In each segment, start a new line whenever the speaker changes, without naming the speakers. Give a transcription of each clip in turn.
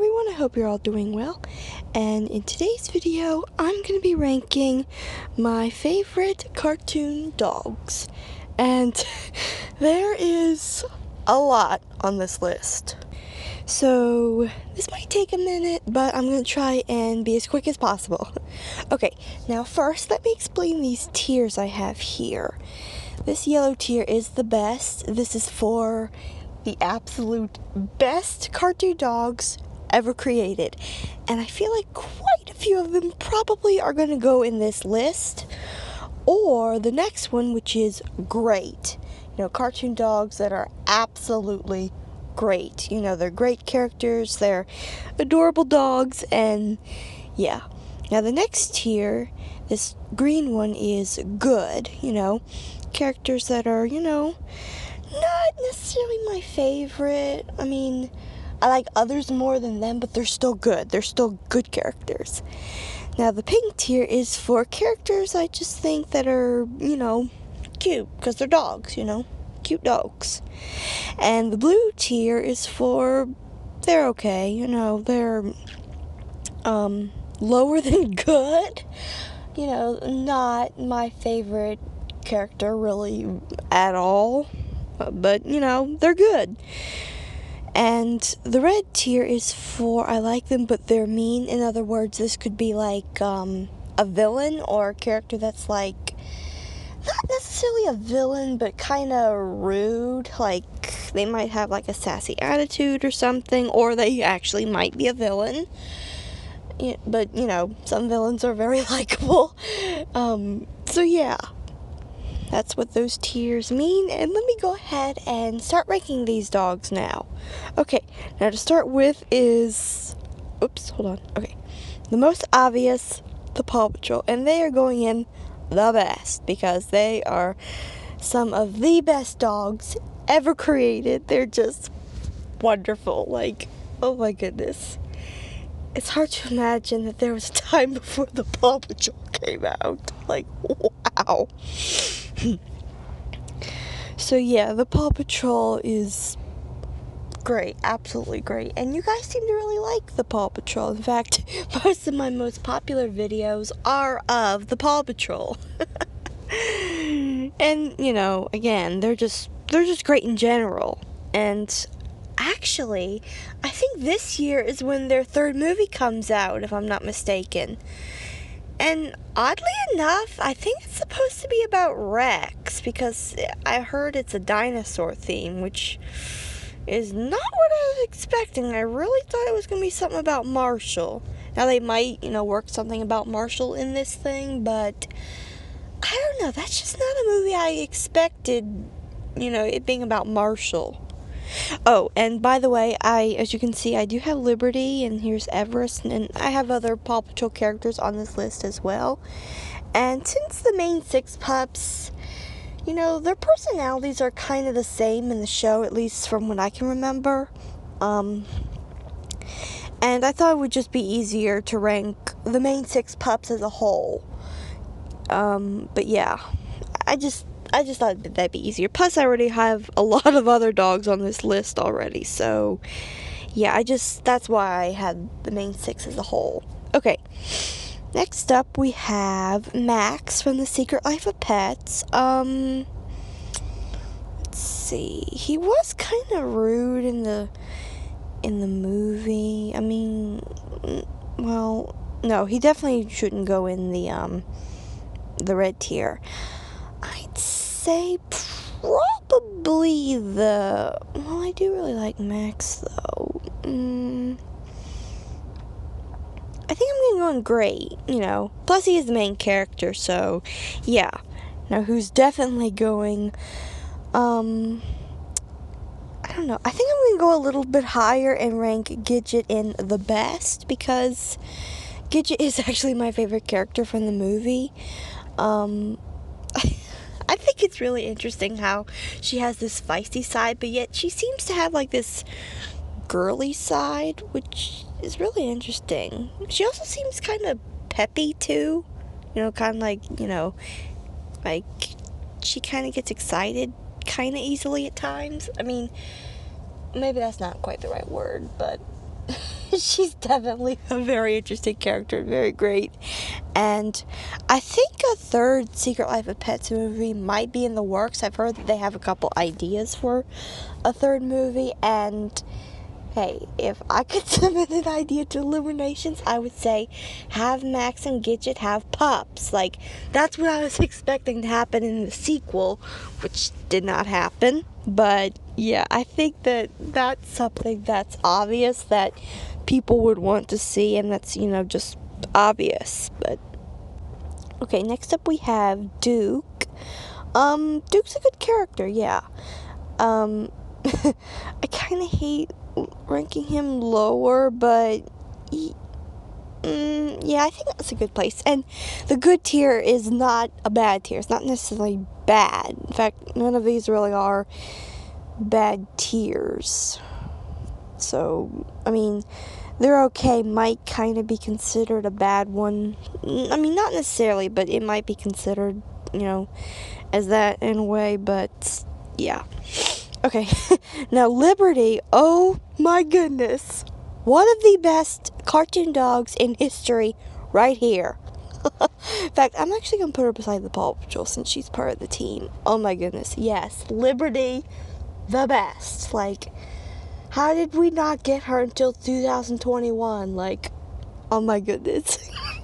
everyone, I hope you're all doing well, and in today's video I'm going to be ranking my favorite cartoon dogs, and there is a lot on this list, so this might take a minute, but I'm going to try and be as quick as possible. Okay, now first let me explain these tiers I have here. This yellow tier is the best. This is for the absolute best cartoon dogs ever created, and I feel like quite a few of them probably are going to go in this list, or the next one, which is great. Cartoon dogs that are absolutely great. They're great characters, they're adorable dogs, and yeah. Now the next tier, this green one, is good. Characters that are, not necessarily my favorite. I mean, I like others more than them, but they're still good. They're still good characters. Now, the pink tier is for characters I just think that are, cute, because they're dogs, cute dogs. And the blue tier is for, they're okay, they're, lower than good. Not my favorite character really at all. But, they're good. And the red tier is for I like them, but they're mean. In other words, this could be like a villain or a character that's like, not necessarily a villain, but kind of rude. Like, they might have like a sassy attitude or something, or they actually might be a villain. But, some villains are very likable. So, yeah. That's what those tiers mean, and let me go ahead and start ranking these dogs now. Okay, now to start with is, okay, the most obvious, the Paw Patrol, and they are going in the best, because they are some of the best dogs ever created. They're just wonderful, like, oh my goodness. It's hard to imagine that there was a time before the Paw Patrol came out. Like, wow. So yeah, the Paw Patrol is great, absolutely great, and you guys seem to really like the Paw Patrol. In fact, most of my most popular videos are of the Paw Patrol. And again, they're just great in general. And actually, I think this year is when their third movie comes out, if I'm not mistaken. And oddly enough, I think it's supposed to be about Rex, because I heard it's a dinosaur theme, which is not what I was expecting. I really thought it was going to be something about Marshall. Now, they might, work something about Marshall in this thing, but I don't know. That's just not a movie I expected, it being about Marshall. Oh, and by the way, as you can see, I do have Liberty, and here's Everest, and I have other Paw Patrol characters on this list as well. And since the main 6 pups, their personalities are kind of the same in the show, at least from what I can remember. And I thought it would just be easier to rank the main 6 pups as a whole. But yeah, I just thought that'd be easier. Plus, I already have a lot of other dogs on this list already. So, yeah, that's why I had the main 6 as a whole. Okay, next up we have Max from The Secret Life of Pets. Let's see. He was kind of rude in the movie. I mean, well, no, he definitely shouldn't go in the red tier. I'd say probably I do really like Max, though. I think I'm going to go in great, Plus, he is the main character, so, yeah. Now, who's definitely going, I don't know. I think I'm going to go a little bit higher and rank Gidget in the best, because Gidget is actually my favorite character from the movie. I think it's really interesting how she has this feisty side, but yet she seems to have like this girly side, which is really interesting. She also seems kind of peppy too, kind of like, like she kind of gets excited kind of easily at times. I mean, maybe that's not quite the right word, but she's definitely a very interesting character, very great. And I think a third Secret Life of Pets movie might be in the works. I've heard that they have a couple ideas for a third movie, and hey, if I could submit an idea to Illuminations, I would say have Max and Gidget have pups. Like, that's what I was expecting to happen in the sequel, which did not happen. But yeah, I think that that's something that's obvious that people would want to see, and that's, just obvious. But okay, next up we have Duke. Duke's a good character, yeah. I kind of hate ranking him lower, but yeah, I think that's a good place. And the good tier is not a bad tier. It's not necessarily bad. In fact, none of these really are bad tiers. So, I mean, they're okay. Might kind of be considered a bad one. I mean, not necessarily, but it might be considered, as that in a way. But yeah. Okay, now Liberty, oh my goodness, one of the best cartoon dogs in history right here. In fact, I'm actually going to put her beside the Paw Patrol since she's part of the team. Oh my goodness, yes, Liberty, the best. Like, how did we not get her until 2021? Like, oh my goodness,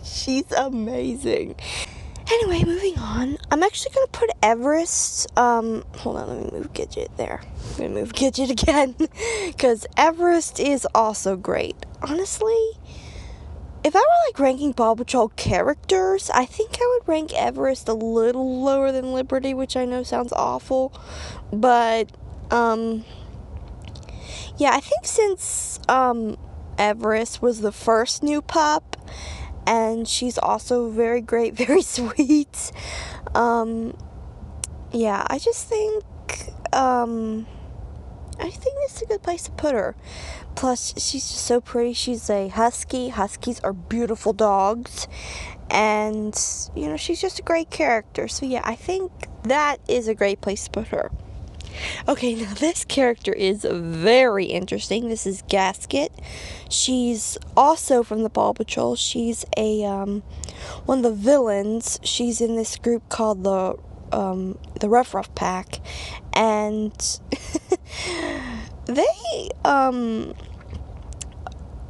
she's amazing. Anyway, moving on. I'm actually going to put Everest, hold on, let me move Gidget there. I'm going to move Gidget again, because Everest is also great. Honestly, if I were, ranking Paw Patrol characters, I think I would rank Everest a little lower than Liberty, which I know sounds awful, but, yeah, I think since, Everest was the first new pup, and she's also very great, very sweet. Yeah, I just think, this is a good place to put her. Plus, she's just so pretty. She's a husky. Huskies are beautiful dogs. And, she's just a great character. So, yeah, I think that is a great place to put her. Okay, now this character is very interesting. This is Gasket. She's also from the Paw Patrol. She's a one of the villains. She's in this group called the Rough Pack, and they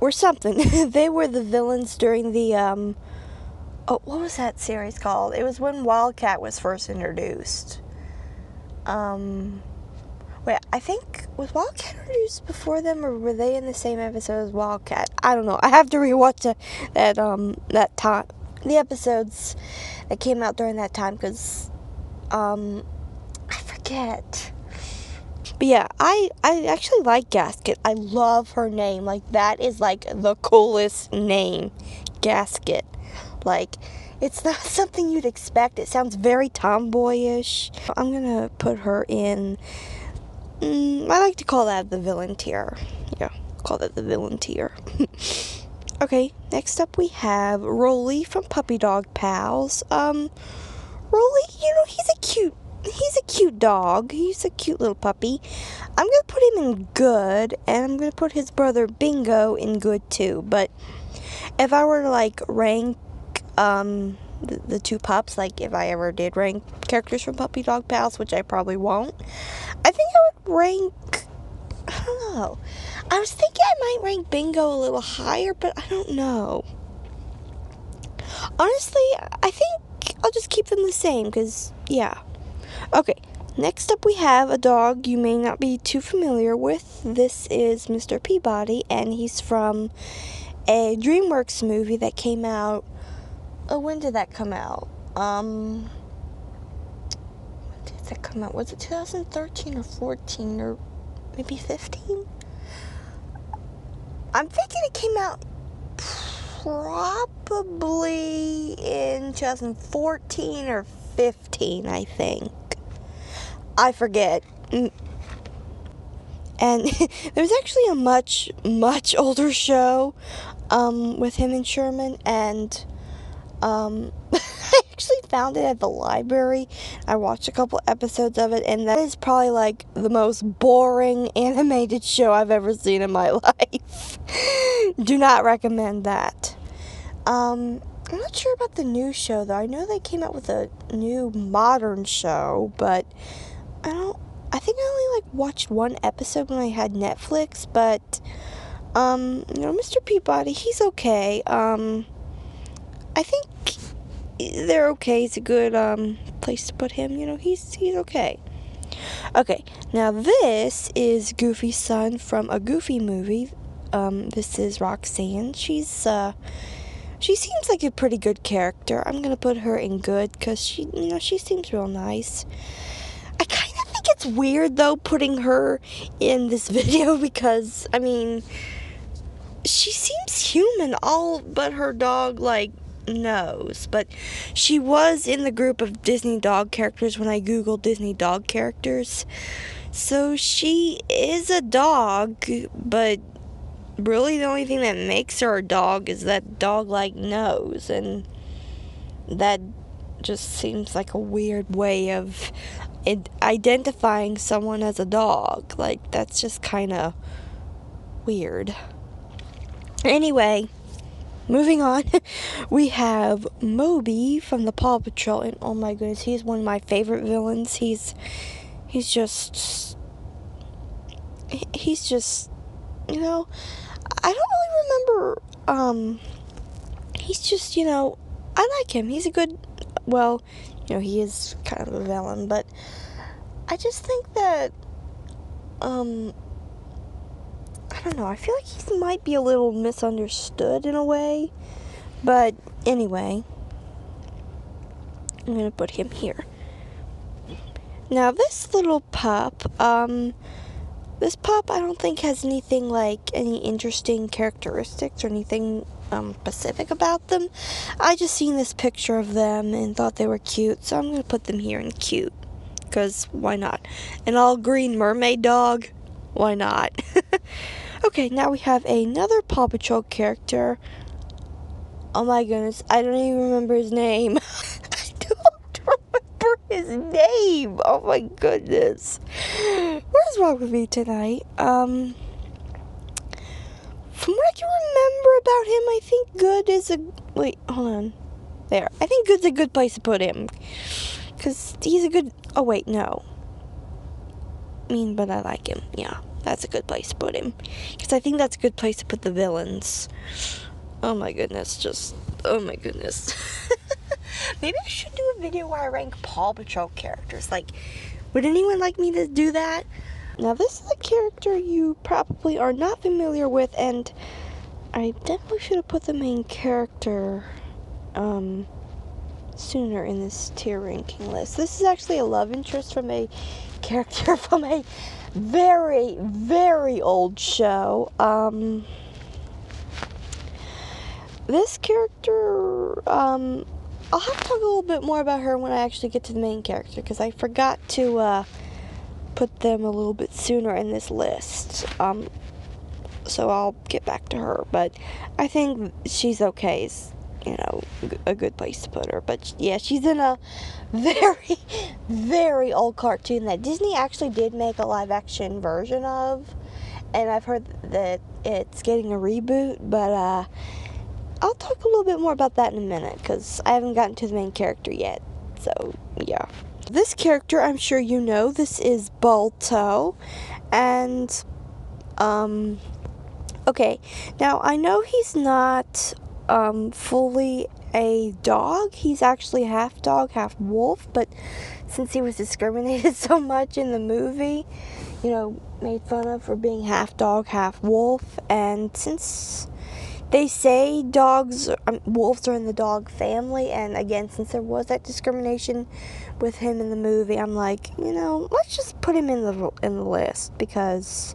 were something. They were the villains during the what was that series called? It was when Wildcat was first introduced. Wait, I think, was Wildcat introduced before them, or were they in the same episode as Wildcat? I don't know. I have to rewatch that time, the episodes that came out during that time, because, I forget. But yeah, I actually like Gasket. I love her name. Like, that is, the coolest name. Gasket. It's not something you'd expect. It sounds very tomboyish. I'm gonna put her in, I like to call that the villain tier. Yeah, call that the villain tier. Okay, next up we have Rolly from Puppy Dog Pals. Rolly, he's a cute dog. He's a cute little puppy. I'm gonna put him in good, and I'm gonna put his brother Bingo in good too. But if I were to rank the two pups, if I ever did rank characters from Puppy Dog Pals, which I probably won't, I think I would rank, I don't know. I was thinking I might rank Bingo a little higher, but I don't know. Honestly, I think I'll just keep them the same, because, yeah. Okay, next up we have a dog you may not be too familiar with. This is Mr. Peabody, and he's from a DreamWorks movie that came out. Oh, when did that come out? When did that come out? Was it 2013 or 14 or maybe 15? I'm thinking it came out probably in 2014 or 15, I think. I forget. And there's actually a much, much older show with him and Sherman, and I actually found it at the library. I watched a couple episodes of it, and that is probably like the most boring animated show I've ever seen in my life. Do not recommend that. I'm not sure about the new show though. I know they came out with a new modern show, but I think I only like watched one episode when I had Netflix, but Mr. Peabody, he's okay. I think they're okay. It's a good place to put him. He's okay. Okay, now this is Goofy's son from a Goofy movie. This is Roxanne. She seems like a pretty good character. I'm gonna put her in good because she seems real nice. I kind of think it's weird though putting her in this video because she seems human, all but her dog knows. But she was in the group of Disney dog characters when I googled Disney dog characters. So she is a dog, but really the only thing that makes her a dog is that dog-like nose, and that just seems like a weird way of identifying someone as a dog. That's just kind of weird. Anyway, moving on, we have Moby from the Paw Patrol, and oh my goodness, he's one of my favorite villains. He's just, I don't really remember, he's just, I like him. He's a good, he is kind of a villain, but I just think that, I don't know, I feel like he might be a little misunderstood in a way, but anyway, I'm gonna put him here. Now, this little pup, I don't think has anything any interesting characteristics or anything specific about them. I just seen this picture of them and thought they were cute, so I'm gonna put them here in cute, because why not? An all green mermaid dog, why not? Okay, now we have another Paw Patrol character. Oh my goodness, I don't even remember his name. I don't remember his name. Oh my goodness. What is wrong with me tonight? From what I can remember about him, I think Good is wait, hold on. There. I think Good's a good place to put him. Because he's a good... Oh, wait, no. But I like him. Yeah, that's a good place to put him. Because I think that's a good place to put the villains. Oh my goodness, oh my goodness. Maybe I should do a video where I rank Paw Patrol characters. Would anyone like me to do that? Now, this is a character you probably are not familiar with, and I definitely should have put the main character, sooner in this tier ranking list. This is actually a love interest from a character from a very, very old show. This character, I'll have to talk a little bit more about her when I actually get to the main character, because I forgot to, put them a little bit sooner in this list. So I'll get back to her, but I think she's okay. Is, a good place to put her. But yeah, she's in a very, very old cartoon that Disney actually did make a live action version of, and I've heard that it's getting a reboot, but I'll talk a little bit more about that in a minute, because I haven't gotten to the main character yet. So yeah, this character, I'm sure you know, this is Balto, and okay, now I know he's not fully a dog. He's actually half dog, half wolf, but since he was discriminated so much in the movie, made fun of for being half dog, half wolf, and since they say wolves are in the dog family, and again, since there was that discrimination with him in the movie, I'm like, let's just put him in the list, because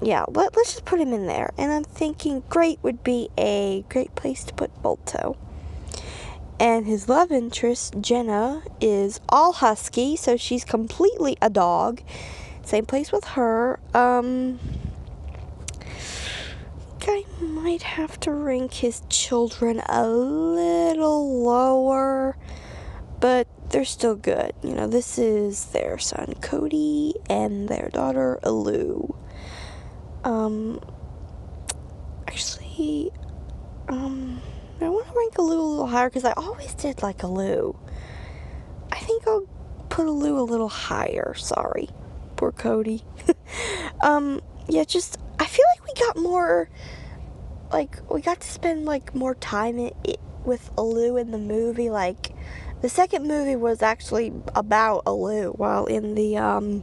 yeah, let's just put him in there. And I'm thinking Great would be a great place to put Balto. And his love interest, Jenna, is all husky, so she's completely a dog. Same place with her. I might have to rank his children a little lower, but they're still good. You know, this is their son Cody and their daughter Alu. Actually, I want to rank Alu a little higher because I always did like Alu. I think I'll put Alu a little higher. Sorry, poor Cody. Yeah, just I feel like we got more. Like, we got to spend, like, more time with Alu in the movie. Like, the second movie was actually about Alu, while in the,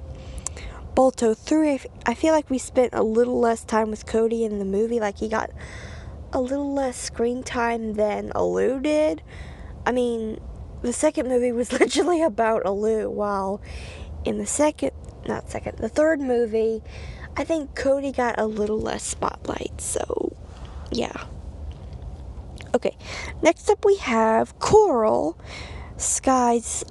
Balto 3, I feel like we spent a little less time with Cody in the movie. Like, he got a little less screen time than Alu did. I mean, the second movie was literally about Alu, while in the the third movie, I think Cody got a little less spotlight, so yeah. Okay, next up we have Coral, Sky's,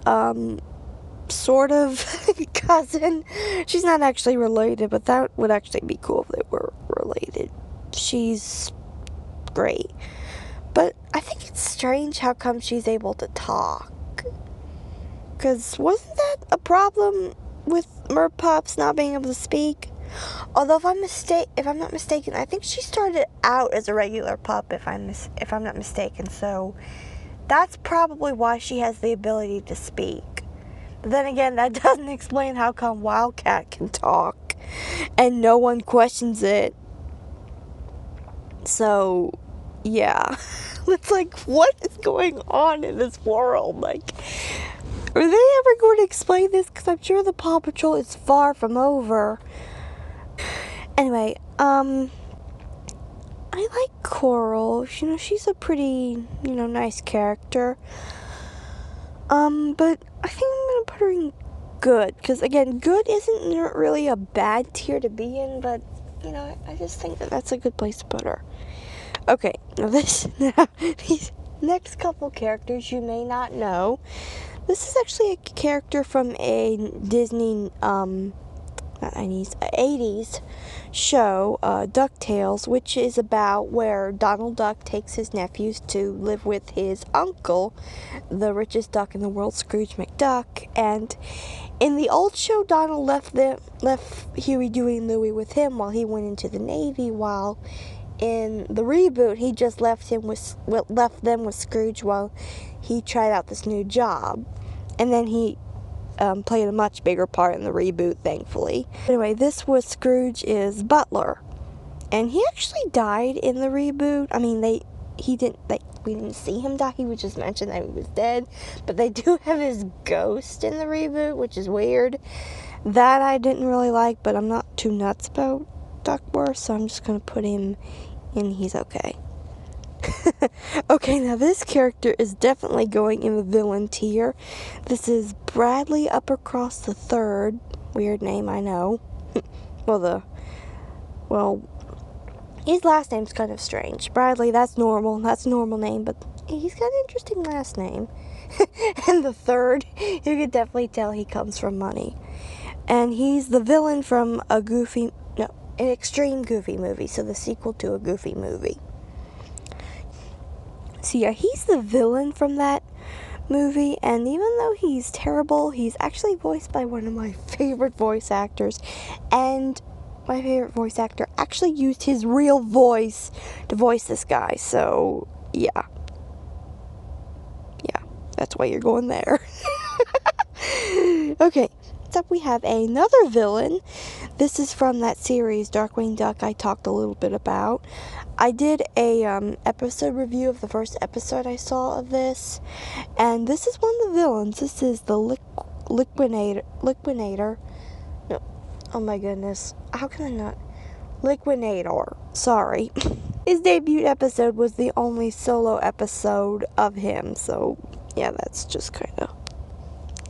sort of cousin. She's not actually related, but that would actually be cool if they were related. She's great. But I think it's strange how come she's able to talk. Because wasn't that a problem with Merpups not being able to speak? Although if I'm not mistaken, I think she started out as a regular pup. If I'm not mistaken, so that's probably why she has the ability to speak. But then again, that doesn't explain how come Wildcat can talk, and no one questions it. So, yeah, it's like, what is going on in this world? Like, are they ever going to explain this? Because I'm sure the Paw Patrol is far from over. Anyway, I like Coral. You know, she's a pretty, nice character. But I think I'm gonna put her in good, because again, good isn't really a bad tier to be in, but, I just think that that's a good place to put her. Okay, now these next couple characters you may not know. This is actually a character from a Disney, 80s show, DuckTales, which is about where Donald Duck takes his nephews to live with his uncle, the richest duck in the world, Scrooge McDuck. And in the old show, Donald left Huey, Dewey, and Louie with him while he went into the Navy, while in the reboot, he just left them with Scrooge while he tried out this new job. And then he played a much bigger part in the reboot, thankfully. Anyway, this was Scrooge's butler, and he actually died in the reboot. I mean, we didn't see him die. He was just mentioned that he was dead, but they do have his ghost in the reboot, which is weird. That I didn't really like, but I'm not too nuts about Duckworth, so I'm just gonna put him in. He's okay. Okay, now this character is definitely going in the villain tier. This is Bradley Uppercross III. Weird name, I know. His last name's kind of strange. Bradley, that's normal. That's a normal name, but he's got an interesting last name. And the third, you could definitely tell he comes from money. And he's the villain from an Extreme Goofy movie, so the sequel to a Goofy movie. So yeah, he's the villain from that movie, and even though he's terrible, he's actually voiced by one of my favorite voice actors, and my favorite voice actor actually used his real voice to voice this guy, so yeah, that's why you're going there. Okay, next up we have another villain. This is from that series, Darkwing Duck, I talked a little bit about. I did a episode review of the first episode I saw of this, and this is one of the villains. This is the Liquinator. No, oh my goodness, how can I not? Liquinator, sorry. His debut episode was the only solo episode of him, so yeah, that's just kind of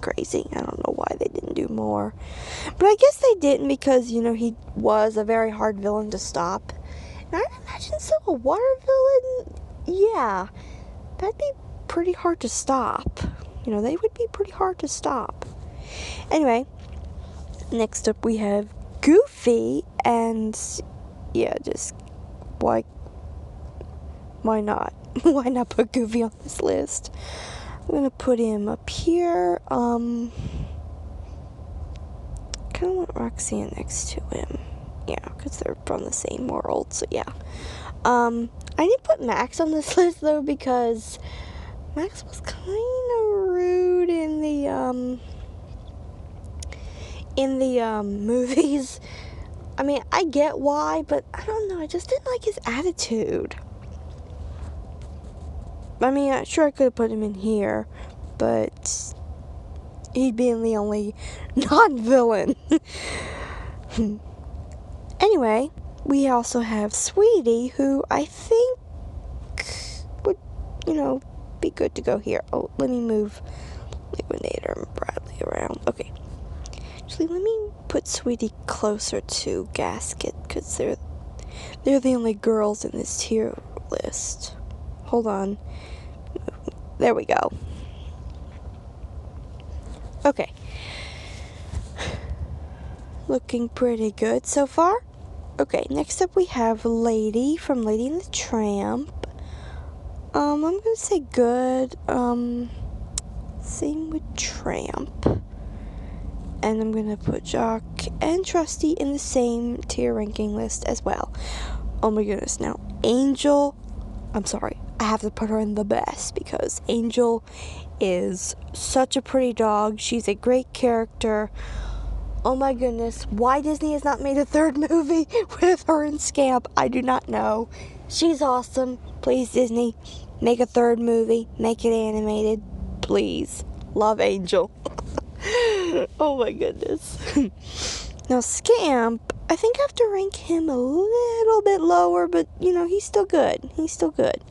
crazy. I don't know why they didn't do more, but I guess they didn't because, he was a very hard villain to stop. And I imagine so, a water villain, yeah, that'd be pretty hard to stop. They would be pretty hard to stop. Anyway, next up we have Goofy, and yeah, just why not? Why not put Goofy on this list? I'm gonna put him up here. Kind of want Roxanne next to him. Yeah, because they're from the same world, so yeah. I didn't put Max on this list, though, because Max was kind of rude in the movies. I mean, I get why, but I don't know, I just didn't like his attitude. I mean, sure, I could have put him in here, but he'd be the only non-villain. Anyway, we also have Sweetie, who I think would, be good to go here. Oh, let me move Liquidator and Bradley around. Okay. Actually, let me put Sweetie closer to Gasket, because they're the only girls in this tier list. Hold on. There we go. Okay. Looking pretty good so far. Okay, next up we have Lady from Lady and the Tramp. I'm gonna say good. Same with Tramp. And I'm gonna put Jock and Trusty in the same tier ranking list as well. Oh my goodness, now Angel, I'm sorry, I have to put her in the best because Angel is such a pretty dog. She's a great character. Oh my goodness, why Disney has not made a third movie with her and Scamp, I do not know. She's awesome. Please, Disney, make a third movie. Make it animated. Please. Love Angel. Oh my goodness. Now, Scamp, I think I have to rank him a little bit lower, but, he's still good. He's still good.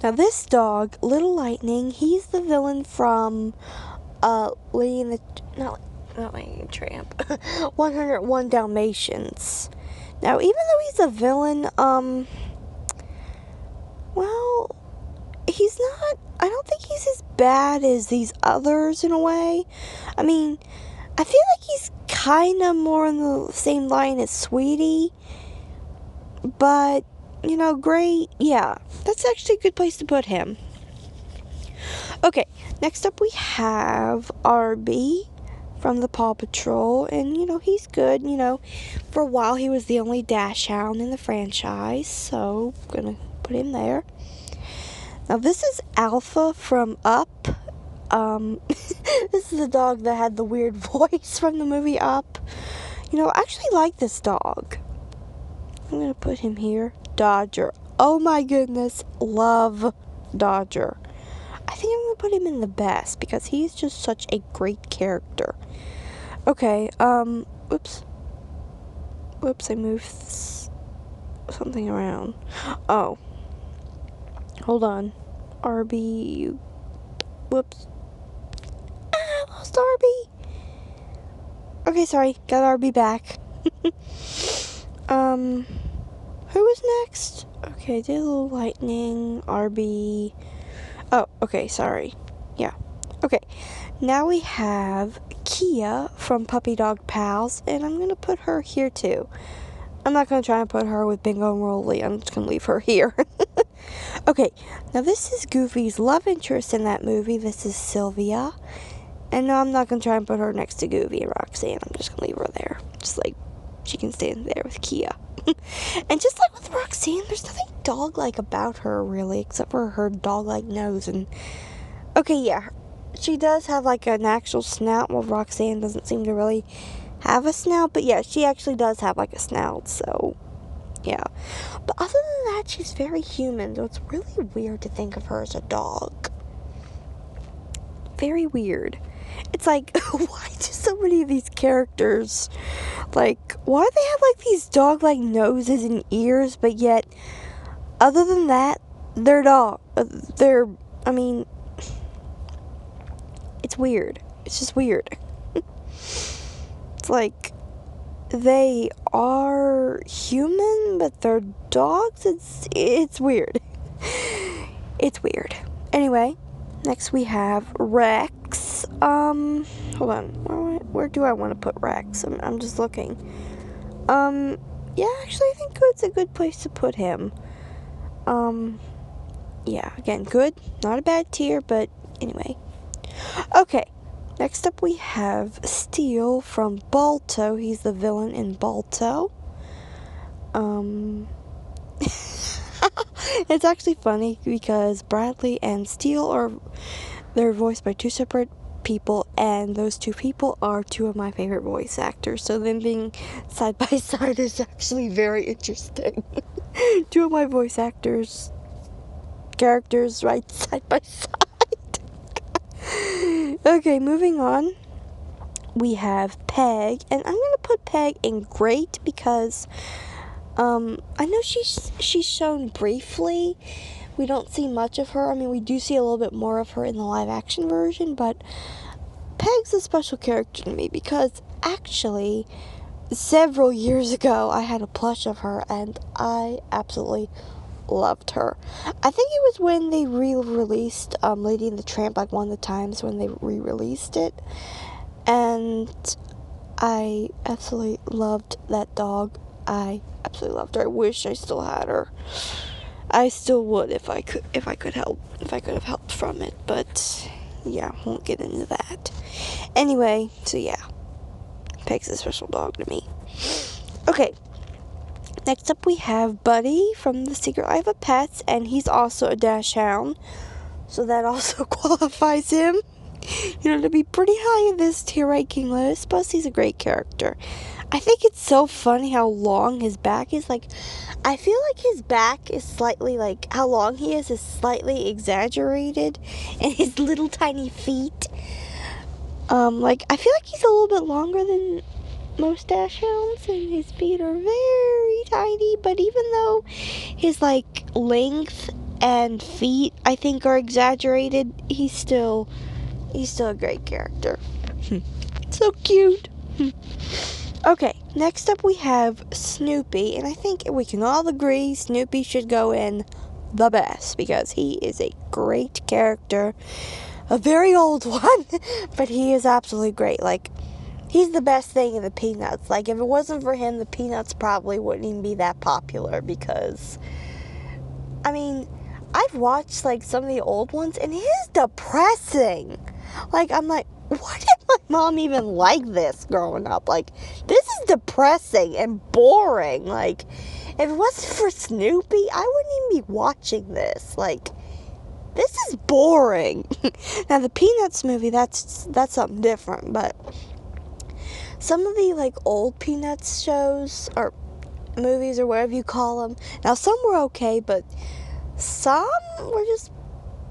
Now, this dog, Little Lightning, he's the villain from Lady and the... Not Lady and the Tramp. 101 Dalmatians. Now, even though he's a villain, well, he's not... I don't think he's as bad as these others in a way. I mean, I feel like he's kind of more in the same line as Sweetie. But, great. Yeah, that's actually a good place to put him. Okay, next up we have Arby from the Paw Patrol. And, he's good. For a while he was the only Dash Hound in the franchise. So, I'm going to put him there. Now, this is Alpha from Up. This is the dog that had the weird voice from the movie Up. I actually like this dog. I'm going to put him here. Dodger. Oh my goodness. Love Dodger. I think I'm going to put him in the best because he's just such a great character. Okay, oops. Whoops, I moved something around. Oh. Hold on. Arby. Whoops. I lost Arby. Okay, sorry. Got Arby back. Who was next? Okay, did Little Lightning, Arby. Oh, okay, sorry. Yeah. Okay. Now we have Kia from Puppy Dog Pals, and I'm going to put her here too. I'm not going to try and put her with Bingo and Rolly. I'm just going to leave her here. Okay, now this is Goofy's love interest in that movie. This is Sylvia. And no, I'm not going to try and put her next to Goofy and Roxanne. I'm just going to leave her there. Just like she can stand there with Kia. And just like with Roxanne, there's nothing dog-like about her, really, except for her dog-like nose. And okay, yeah, she does have like an actual snout, while Roxanne doesn't seem to really have a snout. But yeah, she actually does have like a snout, so yeah. But other than that, she's very human, so it's really weird to think of her as a dog. Very weird. It's like, why do so many of these characters, like, why do they have like these dog-like noses and ears, but yet, other than that, they're I mean, it's weird. It's just weird. It's like, they are human, but they're dogs. It's weird. It's weird. Anyway, next we have Rex. Hold on. Where do I want to put Rex? I'm just looking. yeah, actually, I think Good's a good place to put him. Yeah, again, Good, not a bad tier, but anyway. Okay, next up we have Steel from Balto. He's the villain in Balto. It's actually funny because Bradley and Steel they're voiced by two separate people, and those two people are two of my favorite voice actors. So them being side by side is actually very interesting. Two of my voice characters right side by side. Okay, moving on. We have Peg, and I'm gonna put Peg in great because I know she's shown briefly. We don't see much of her. I mean, we do see a little bit more of her in the live action version, but Peg's a special character to me because actually several years ago I had a plush of her and I absolutely loved her. I think it was when they re-released Lady and the Tramp, like one of the times when they re-released it, and I absolutely loved that dog. I absolutely loved her. I wish I still had her. I still would if I could have helped from it, but yeah, won't get into that. Anyway, so yeah, Peg's a special dog to me. Okay, next up we have Buddy from The Secret Life of Pets, and he's also a dachshund, so that also qualifies him, to be pretty high in this tier ranking list. Plus, he's a great character. I think it's so funny how long his back is. Like, I feel like his back is slightly, like, how long he is slightly exaggerated, and his little tiny feet. I feel like he's a little bit longer than most dachshunds, and his feet are very tiny, but even though his, length and feet, I think, are exaggerated, he's still a great character. So cute. Okay, next up we have Snoopy, and I think we can all agree Snoopy should go in the best because he is a great character. A very old one, but he is absolutely great. He's the best thing in the Peanuts. If it wasn't for him, the Peanuts probably wouldn't even be that popular because, I mean, I've watched, some of the old ones, and it is depressing. I'm like, why did my mom even like this growing up? This is depressing and boring. If it wasn't for Snoopy, I wouldn't even be watching this. This is boring. Now, the Peanuts movie, that's something different, but some of the, old Peanuts shows, or movies, or whatever you call them, now, some were okay, but some were just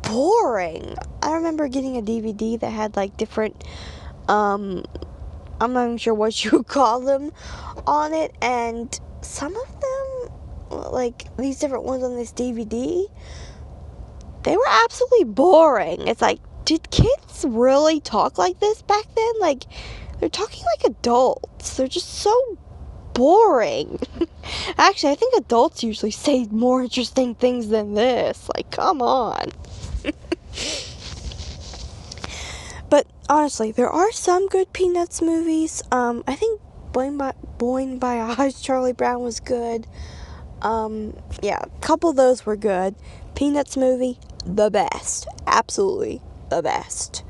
boring. I remember getting a DVD that had different I'm not even sure what you would call them on it, and some of them, these different ones on this DVD, they were absolutely boring. It's did kids really talk like this back then? They're talking like adults. They're just so boring. Actually, I think adults usually say more interesting things than this. Come on. But honestly, there are some good Peanuts movies. I think Boing by Oz, Charlie Brown was good. Yeah, a couple of those were good. Peanuts movie, the best. Absolutely the best.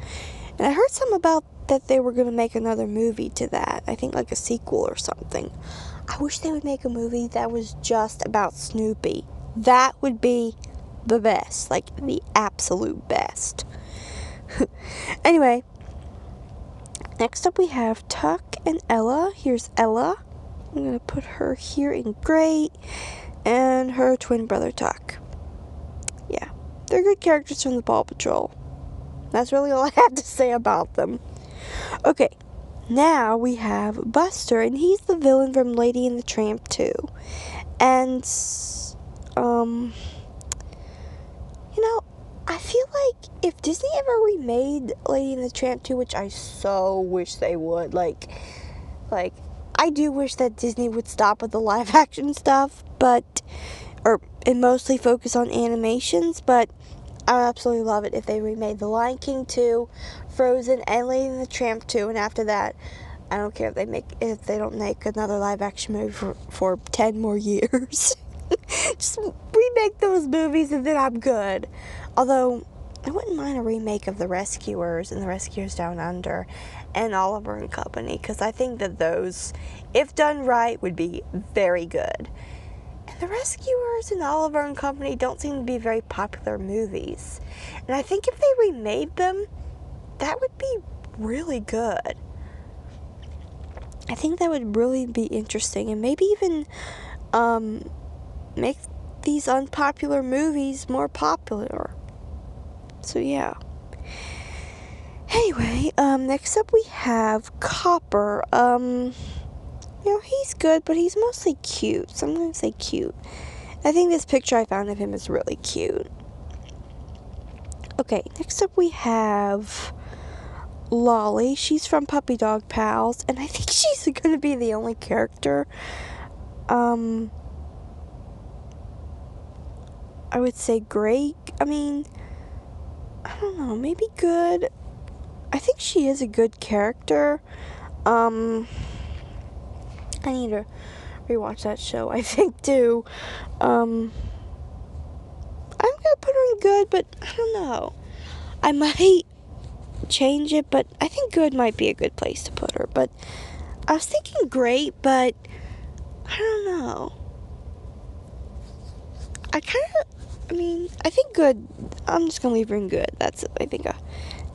And I heard something about that they were going to make another movie to that. I think a sequel or something. I wish they would make a movie that was just about Snoopy. That would be the best. The absolute best. Anyway, next up we have Tuck and Ella. Here's Ella. I'm going to put her here in great. And her twin brother Tuck. Yeah, they're good characters from the Paw Patrol. That's really all I have to say about them. Okay, now we have Buster, and he's the villain from Lady and the Tramp 2. And, I feel like if Disney ever remade Lady and the Tramp 2, which I so wish they would, I do wish that Disney would stop with the live action stuff, and mostly focus on animations, but I would absolutely love it if they remade The Lion King 2, Frozen, and Lady and the Tramp 2, and after that, I don't care if they don't make another live action movie for 10 more years. Just remake those movies and then I'm good. Although, I wouldn't mind a remake of The Rescuers and The Rescuers Down Under and Oliver and Company, because I think that those, if done right, would be very good. And The Rescuers and Oliver and Company don't seem to be very popular movies. And I think if they remade them, that would be really good. I think that would really be interesting, and maybe even make these unpopular movies more popular. So yeah. Anyway, next up we have Copper. He's good, but he's mostly cute, so I'm gonna say cute. I think this picture I found of him is really cute. Okay, next up we have Lolly. She's from Puppy Dog Pals, and I think she's gonna be the only character. I would say great. I don't know, maybe good. I think she is a good character. I need to rewatch that show, I think, too. I'm gonna put her in good, but I don't know. I might change it, but I think good might be a good place to put her. But I was thinking great, but I don't know. I think good. I'm just gonna leave her in good. That's, I think, a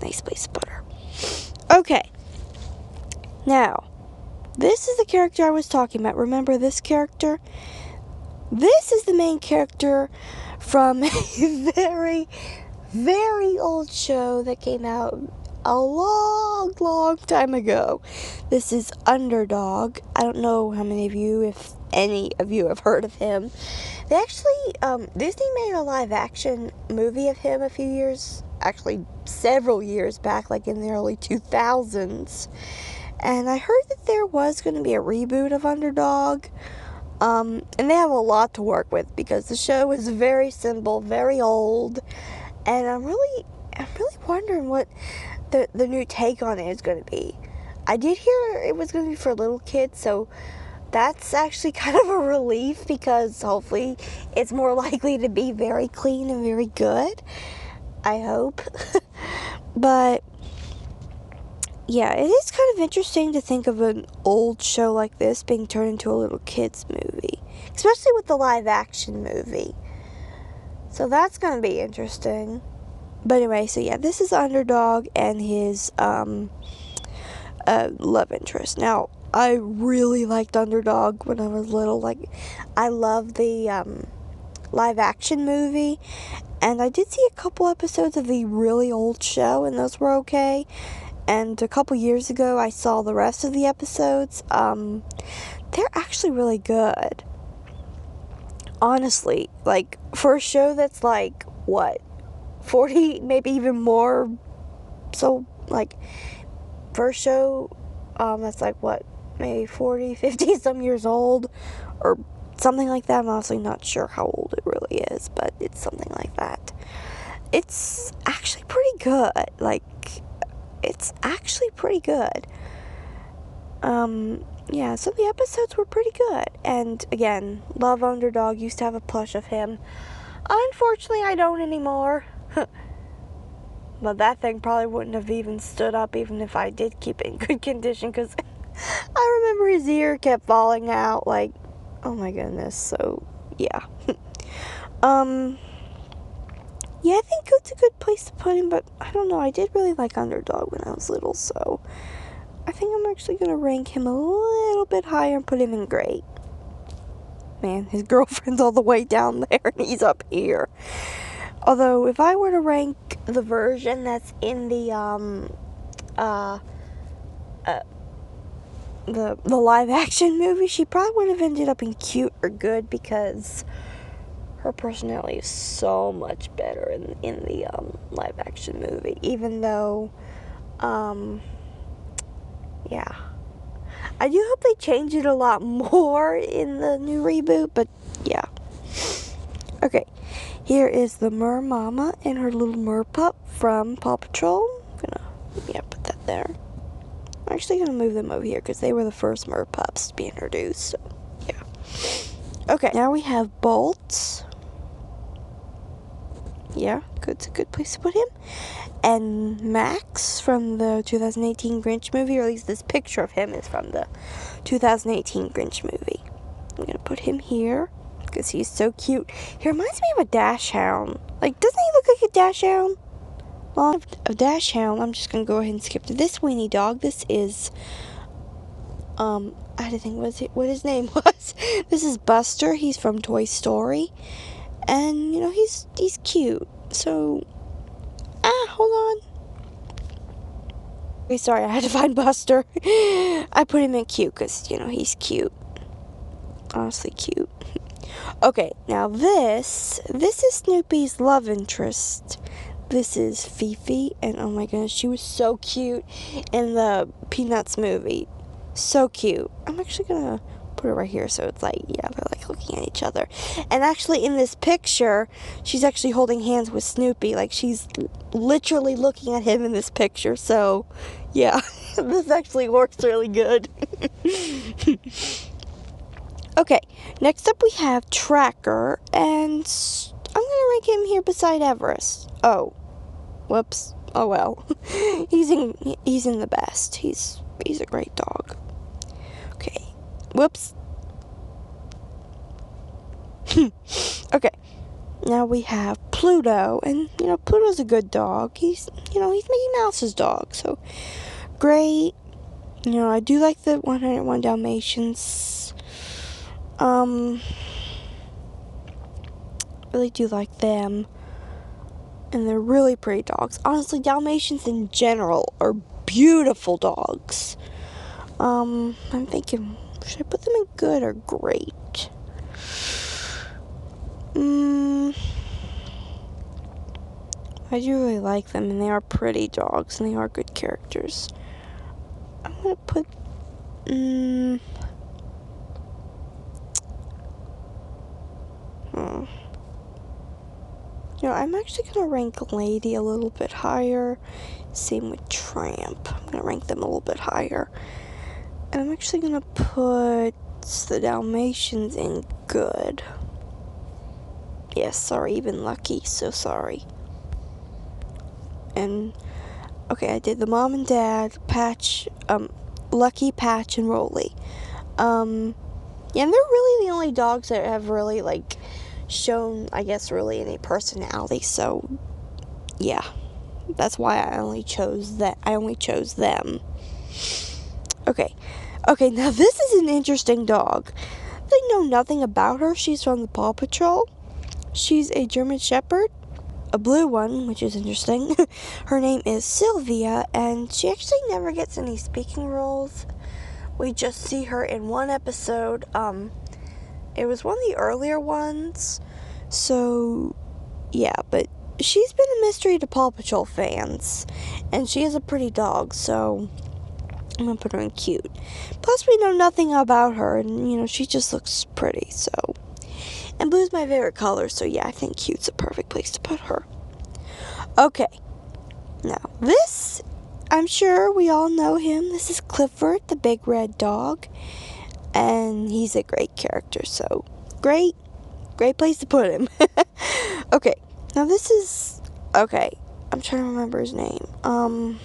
nice place to put her. Okay. Now, this is the character I was talking about. Remember this character? This is the main character from a very, very old show that came out a long, long time ago. This is Underdog. I don't know how many of you, if any of you, have heard of him. They actually, Disney made a live action movie of him a few years, actually several years back, like in the early 2000s. And I heard that there was going to be a reboot of Underdog. And they have a lot to work with because the show is very simple, very old. And I'm really wondering what the new take on it is going to be. I did hear it was going to be for little kids, so that's actually kind of a relief because hopefully it's more likely to be very clean and very good. I hope. But yeah, it is kind of interesting to think of an old show like this being turned into a little kids movie, especially with the live action movie. So that's going to be interesting. But anyway, so yeah, this is Underdog and his love interest. Now, I really liked Underdog when I was little. Like, I love the live action movie, and I did see a couple episodes of the really old show, and those were okay. And a couple years ago, I saw the rest of the episodes. They're actually really good. Honestly, like, for a show that's like, what, 40, maybe even more, so, like, for a show that's like, what, maybe 40, 50 some years old, or something like that. I'm honestly not sure how old it really is, but it's something like that. It's actually pretty good. Like, it's actually pretty good. Yeah, some of the episodes were pretty good. And again, love Underdog. Used to have a plush of him. Unfortunately, I don't anymore. But that thing probably wouldn't have even stood up even if I did keep it in good condition, because I remember his ear kept falling out. Like, oh my goodness. So, yeah. Yeah, I think it's a good place to put him, but I don't know. I did really like Underdog when I was little, so I think I'm actually going to rank him a little bit higher and put him in great. Man, his girlfriend's all the way down there and he's up here. Although, if I were to rank the version that's in the live action movie, she probably would have ended up in cute or good because her personality is so much better in the live action movie. Even though, yeah. I do hope they change it a lot more in the new reboot, but yeah. Okay, here is the Mer Mama and her little Mer Pup from Paw Patrol. I'm gonna, put that there. actually going to move them over here because they were the first mer pups to be introduced. So, yeah. Okay, now we have Bolt. Yeah, it's a good place to put him. And Max from the 2018 Grinch movie, or at least this picture of him is from the 2018 Grinch movie. I'm going to put him here because he's so cute. He reminds me of a Dachshund. Like, doesn't he look like a Dachshund? Well, a Dachshund, I'm just going to go ahead and skip to this weenie dog. This is, I had to think what his name was. This is Buster. He's from Toy Story. And, you know, he's cute. So, hold on. Okay, sorry, I had to find Buster. I put him in cute because, you know, he's cute. Honestly cute. Okay, now this is Snoopy's love interest. This is Fifi, and oh my goodness, she was so cute in the Peanuts movie. So cute. I'm actually gonna put it right here so it's like, yeah, they're like looking at each other. And actually in this picture, she's actually holding hands with Snoopy. Like, she's literally looking at him in this picture. So, yeah, this actually works really good. Okay, next up we have Tracker, and I'm gonna rank him here beside Everest. Oh, whoops. Oh well. he's in the best. He's a great dog. Okay. Whoops. Okay. Now we have Pluto, and you know, Pluto's a good dog. He's Mickey Mouse's dog, so great. You know, I do like the 101 Dalmatians. Really do like them, and they're really pretty dogs. Honestly, Dalmatians in general are beautiful dogs. I'm thinking, should I put them in good or great? I do really like them, and they are pretty dogs, and they are good characters. I'm gonna put, You know, I'm actually going to rank Lady a little bit higher. Same with Tramp. I'm going to rank them a little bit higher. And I'm actually going to put the Dalmatians in good. Yes, sorry, even Lucky. So sorry. And, okay, I did the Mom and Dad, Patch, Lucky, Patch, and Rolly. Yeah, and they're really the only dogs that have really, like, shown, I guess, really any personality. So yeah, that's why I only chose them. Okay, now this is an interesting dog. I know nothing about her. She's from the Paw Patrol. She's a German Shepherd, a blue one, which is interesting. Her name is Sylvia, and she actually never gets any speaking roles. We just see her in one episode. It was one of the earlier ones, so yeah, but she's been a mystery to Paw Patrol fans, and she is a pretty dog, so I'm gonna put her in cute. Plus, we know nothing about her, and you know, she just looks pretty, so. And blue's my favorite color, so yeah, I think cute's a perfect place to put her. Okay, now this, I'm sure we all know him. This is Clifford, the big red dog. And he's a great character, so great place to put him. Okay, now this is, okay, I'm trying to remember his name.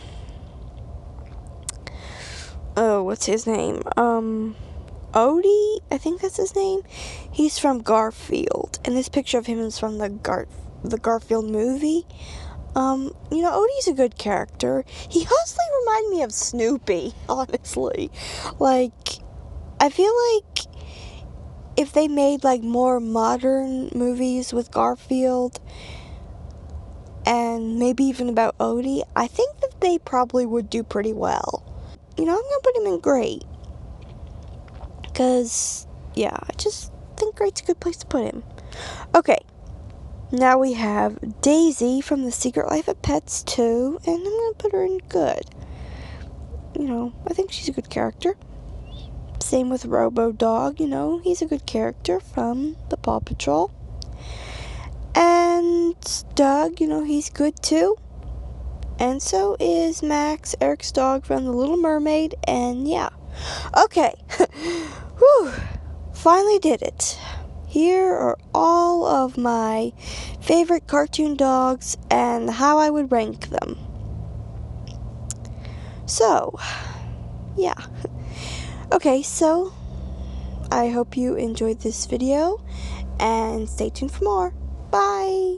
What's his name? Odie, I think that's his name. He's from Garfield, and this picture of him is from the Garfield movie. You know, Odie's a good character. He honestly reminded me of Snoopy, honestly. Like, I feel like if they made, like, more modern movies with Garfield and maybe even about Odie, I think that they probably would do pretty well. You know, I'm going to put him in great. Because, yeah, I just think great's a good place to put him. Okay, now we have Daisy from The Secret Life of Pets 2, and I'm going to put her in good. You know, I think she's a good character. Same with Robo Dog, you know, he's a good character from the Paw Patrol. And Doug, you know, he's good too. And so is Max, Eric's dog from The Little Mermaid, and yeah. Okay. Whew. Finally did it. Here are all of my favorite cartoon dogs and how I would rank them. So, yeah. Okay, so I hope you enjoyed this video and stay tuned for more. Bye!